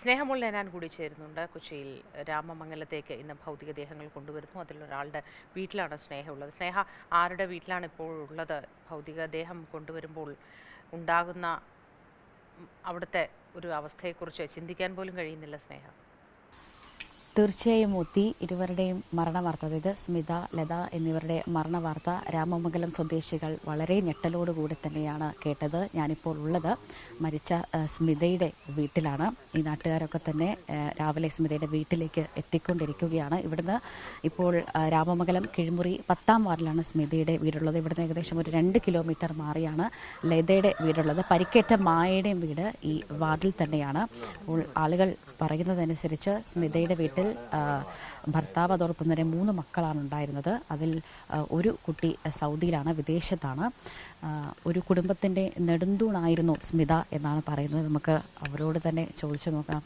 സ്നേഹമുള്ള ഞാൻ കൂടി ചേരുന്നുണ്ട്. കൊച്ചിയിൽ രാമമംഗലത്തേക്ക് ഇന്ന് ഭൗതികദേഹങ്ങൾ കൊണ്ടുവരുന്നു. അതിലൊരാളുടെ വീട്ടിലാണ് സ്നേഹ ഉള്ളത്. സ്നേഹ, ആരുടെ വീട്ടിലാണ് ഇപ്പോൾ ഉള്ളത്? ഭൗതികദേഹം കൊണ്ടുവരുമ്പോൾ ഉണ്ടാകുന്ന അവിടുത്തെ ഒരു അവസ്ഥയെക്കുറിച്ച് ചിന്തിക്കാൻ പോലും കഴിയുന്നില്ല സ്നേഹ. തീർച്ചയായും മൂത്തി ഇരുവരുടെയും മരണവാർത്ത, അതായത് സ്മിത, ലത എന്നിവരുടെ മരണവാർത്ത രാമമംഗലം സ്വദേശികൾ വളരെ ഞെട്ടലോടുകൂടി തന്നെയാണ് കേട്ടത്. ഞാനിപ്പോൾ ഉള്ളത് മരിച്ച സ്മിതയുടെ വീട്ടിലാണ്. ഈ നാട്ടുകാരൊക്കെ തന്നെ രാവിലെ സ്മിതയുടെ വീട്ടിലേക്ക് എത്തിക്കൊണ്ടിരിക്കുകയാണ്. ഇവിടുന്ന് ഇപ്പോൾ രാമമംഗലം കിഴിമുറി 10-ാം വാർഡിലാണ് സ്മിതയുടെ വീടുള്ളത്. ഇവിടുന്ന് ഏകദേശം ഒരു 2 കിലോമീറ്റർ മാറിയാണ് ലതയുടെ വീടുള്ളത്. പരിക്കേറ്റ മായയുടെയും വീട് ഈ വാർഡിൽ തന്നെയാണ്. അപ്പോൾ ആളുകൾ പറയുന്നതനുസരിച്ച് സ്മിതയുടെ വീട്ടിൽ ഭർത്താവ്, അതോടൊപ്പം തന്നെ 3 മക്കളാണ് ഉണ്ടായിരുന്നത്. അതിൽ ഒരു കുട്ടി സൗദിയിലാണ്, വിദേശത്താണ്. ഒരു കുടുംബത്തിൻ്റെ നെടുന്തൂണായിരുന്നു സ്മിത എന്നാണ് പറയുന്നത്. നമുക്ക് അവരോട് തന്നെ ചോദിച്ചു നോക്കാം.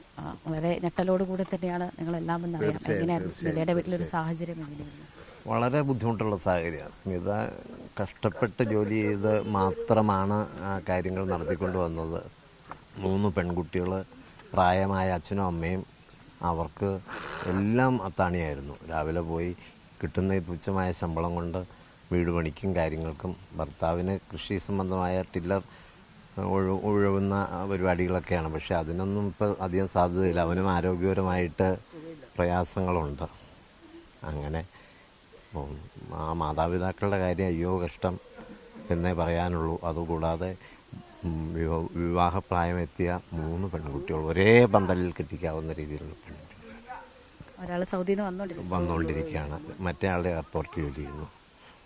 വളരെ ഞെട്ടലോടുകൂടി തന്നെയാണ് നിങ്ങളെല്ലാം എന്നറിയാം. എങ്ങനെയായിരുന്നു സ്മിതയുടെ വീട്ടിലൊരു സാഹചര്യം? എങ്ങനെയായിരുന്നു? വളരെ ബുദ്ധിമുട്ടുള്ള സാഹചര്യമാണ്. സ്മിത കഷ്ടപ്പെട്ട് ജോലി ചെയ്ത് മാത്രമാണ് കാര്യങ്ങൾ നടത്തിക്കൊണ്ട് വന്നത്. 3 പെൺകുട്ടികൾ, പ്രായമായ അച്ഛനും അമ്മയും. അവർക്ക് എല്ലാം അത്താണിയായിരുന്നു. രാവിലെ പോയി കിട്ടുന്ന ഈ തുച്ഛമായ ശമ്പളം കൊണ്ട് വീട് പണിക്കും കാര്യങ്ങൾക്കും, ഭർത്താവിന് കൃഷി സംബന്ധമായ ടില്ലർ ഒഴുകുന്ന പരിപാടികളൊക്കെയാണ്. പക്ഷേ അതിനൊന്നും ഇപ്പോൾ അധികം സാധ്യതയില്ല. അവനും ആരോഗ്യപരമായിട്ട് പ്രയാസങ്ങളുണ്ട്. അങ്ങനെ ആ മാതാപിതാക്കളുടെ കാര്യം അയ്യോ കഷ്ടം എന്നേ പറയാനുള്ളൂ. അതുകൂടാതെ വിവാഹപ്രായമെത്തിയ 3 പെൺകുട്ടികൾ, ഒരേ പന്തലിൽ കെട്ടിക്കാവുന്ന രീതിയിലുള്ള പെൺകുട്ടികൾ. ഒരാൾ സൗദിയിൽ നിന്ന് വന്നുകൊണ്ടിരിക്കുകയാണ്. മറ്റേ ആളുടെ എയർപോർട്ടിൽ ജോലി ചെയ്യുന്നു,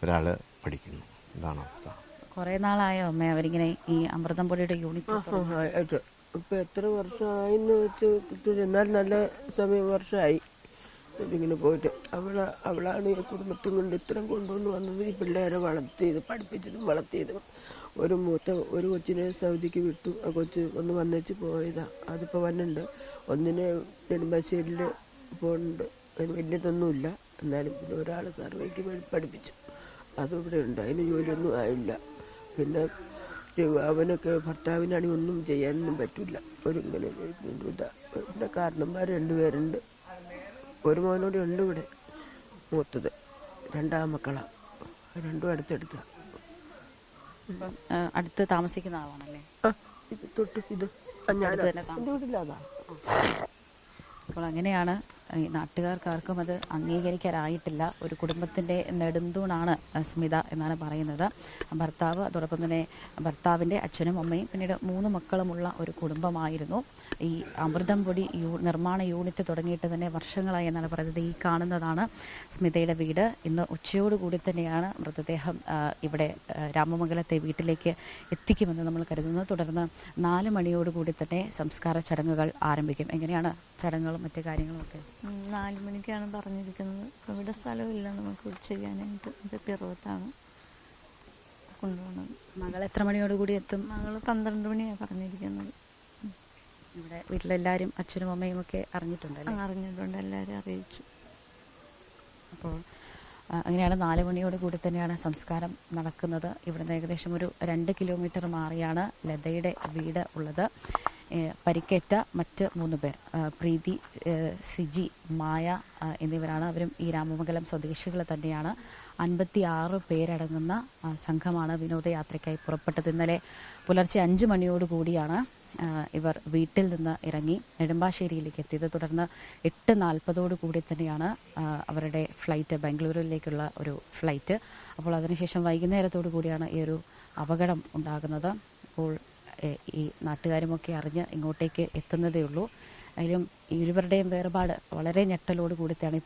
ഒരാൾ പഠിക്കുന്നു. ഇതാണ് അവസ്ഥ. കുറേ നാളായോ അമ്മ അവരിങ്ങനെ ഈ അമൃതം പൊടിയുടെ യൂണിറ്റ്? ഇപ്പം എത്ര വർഷമായിന്ന് വെച്ച് എന്നാൽ നല്ല വർഷമായി ഇങ്ങനെ പോയിട്ട്. അവളാണ് ഈ കുടുംബത്തിൽ കൊണ്ട് ഇത്രയും കൊണ്ടുവന്ന് വന്നത്. ഈ പിള്ളേരെ പഠിപ്പിച്ചതും വളർത്തിയതും. ഒരു കൊച്ചിനെ സൗദിക്ക് വിട്ടു. ആ കൊച്ച് ഒന്ന് വന്നേച്ച് പോയതാ. അതിപ്പോൾ വന്നിട്ടുണ്ട്. ഒന്നിനെ നെടുമ്പാശ്ശേരിയിൽ പോകുന്നുണ്ട്. അതിന് വലിയതൊന്നുമില്ല. എന്നാലും പിന്നെ ഒരാളെ സർവേക്ക് പഠിപ്പിച്ചു. അതും ഇവിടെ ഉണ്ട്. അതിന് ജോലിയൊന്നും ആയില്ല. പിന്നെ അവനൊക്കെ ഭർത്താവിനാണെങ്കിൽ ഒന്നും ചെയ്യാനൊന്നും പറ്റില്ല. ഇങ്ങനെ പിന്നെ കാരണന്മാർ 2 പേരുണ്ട്. ഒരു മോനോടെ ഉണ്ട് ഇവിടെ. മൂത്തത് 2 ആൺമക്കളാണ്. 2 അടുത്തടുത്ത. അടുത്ത് താമസിക്കുന്ന ആളാണല്ലേ? ഇത് തൊട്ട് ഇത് ഞാൻ വീട്ടിലാതാ. അപ്പോൾ അങ്ങനെയാണ്. നാട്ടുകാർക്കാർക്കും അത് അംഗീകരിക്കാനായിട്ടില്ല. ഒരു കുടുംബത്തിൻ്റെ നെടുന്തൂണാണ് സ്മിത എന്നാണ് പറയുന്നത്. ഭർത്താവ്, അതോടൊപ്പം തന്നെ ഭർത്താവിൻ്റെ അച്ഛനും അമ്മയും പിന്നീട് 3 മക്കളുമുള്ള ഒരു കുടുംബമായിരുന്നു. ഈ അമൃതം പൊടി നിർമ്മാണ യൂണിറ്റ് തുടങ്ങിയിട്ട് തന്നെ വർഷങ്ങളായി എന്നാണ് പറയുന്നത്. ഈ കാണുന്നതാണ് സ്മിതയുടെ വീട്. ഇന്ന് ഉച്ചയോടുകൂടി തന്നെയാണ് മൃതദേഹം ഇവിടെ രാമമംഗലത്തെ വീട്ടിലേക്ക് എത്തിക്കുമെന്ന് നമ്മൾ കരുതുന്നത്. തുടർന്ന് 4 മണിയോടുകൂടി തന്നെ സംസ്കാര ചടങ്ങുകൾ ആരംഭിക്കും. എങ്ങനെയാണ് ചടങ്ങുകളും മറ്റു കാര്യങ്ങളുമൊക്കെ? 4 മണിക്കാണ് പറഞ്ഞിരിക്കുന്നത്. ഇപ്പം ഇവിടെ സ്ഥലമില്ല നമുക്ക് ചെയ്യാനായിട്ട്. ഇത് പിറവത്താണ് കൊണ്ടുപോകുന്നത്. മകൾ എത്ര മണിയോടുകൂടി എത്തും? മകൾ 12 മണിയാണ് പറഞ്ഞിരിക്കുന്നത്. ഇവിടെ വീട്ടിലെല്ലാവരും അച്ഛനും അമ്മയും ഒക്കെ അറിഞ്ഞിട്ടുണ്ടല്ലോ? അറിഞ്ഞിട്ടുണ്ട്, എല്ലാവരും അറിയിച്ചു. അപ്പോൾ അങ്ങനെയാണ് 4 മണിയോടുകൂടി തന്നെയാണ് സംസ്കാരം നടക്കുന്നത്. ഇവിടുന്ന് ഏകദേശം ഒരു 2 കിലോമീറ്റർ മാറിയാണ് ലതയുടെ വീട് ഉള്ളത്. പരിക്കേറ്റ മറ്റ് 3 പേർ, പ്രീതി, സിജി, മായ എന്നിവരാണ്. അവരും ഈ രാമമംഗലം സ്വദേശികൾ തന്നെയാണ്. 56 പേരടങ്ങുന്ന സംഘമാണ് വിനോദയാത്രയ്ക്കായി പുറപ്പെട്ടത്. ഇന്നലെ പുലർച്ചെ 5 മണിയോടുകൂടിയാണ് ഇവർ വീട്ടിൽ നിന്ന് ഇറങ്ങി നെടുമ്പാശ്ശേരിയിലേക്ക് എത്തിയത്. തുടർന്ന് 8:40 തന്നെയാണ് അവരുടെ ഫ്ലൈറ്റ്, ബാംഗ്ലൂരിലേക്കുള്ള ഒരു ഫ്ലൈറ്റ്. അപ്പോൾ അതിനുശേഷം വൈകുന്നേരത്തോടു കൂടിയാണ് ഈ ഒരു അപകടം ഉണ്ടാകുന്നത്. അപ്പോൾ ഈ നാട്ടുകാരുമൊക്കെ അറിഞ്ഞ് ഇങ്ങോട്ടേക്ക് എത്തുന്നതേ ഉള്ളൂ. അതിലും ഇരുവരുടെയും വേർപാട് വളരെ ഞെട്ടലോടുകൂടിയാണ്.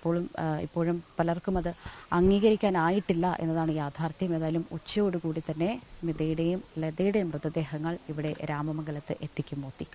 ഇപ്പോഴും പലർക്കും അത് അംഗീകരിക്കാനായിട്ടില്ല എന്നതാണ് യാഥാർത്ഥ്യം. ഏതായാലും ഉച്ചയോടുകൂടി തന്നെ സ്മിതയുടെയും ലതയുടെയും മൃതദേഹങ്ങൾ ഇവിടെ രാമമംഗലത്ത് എത്തിക്കും. മോത്തി.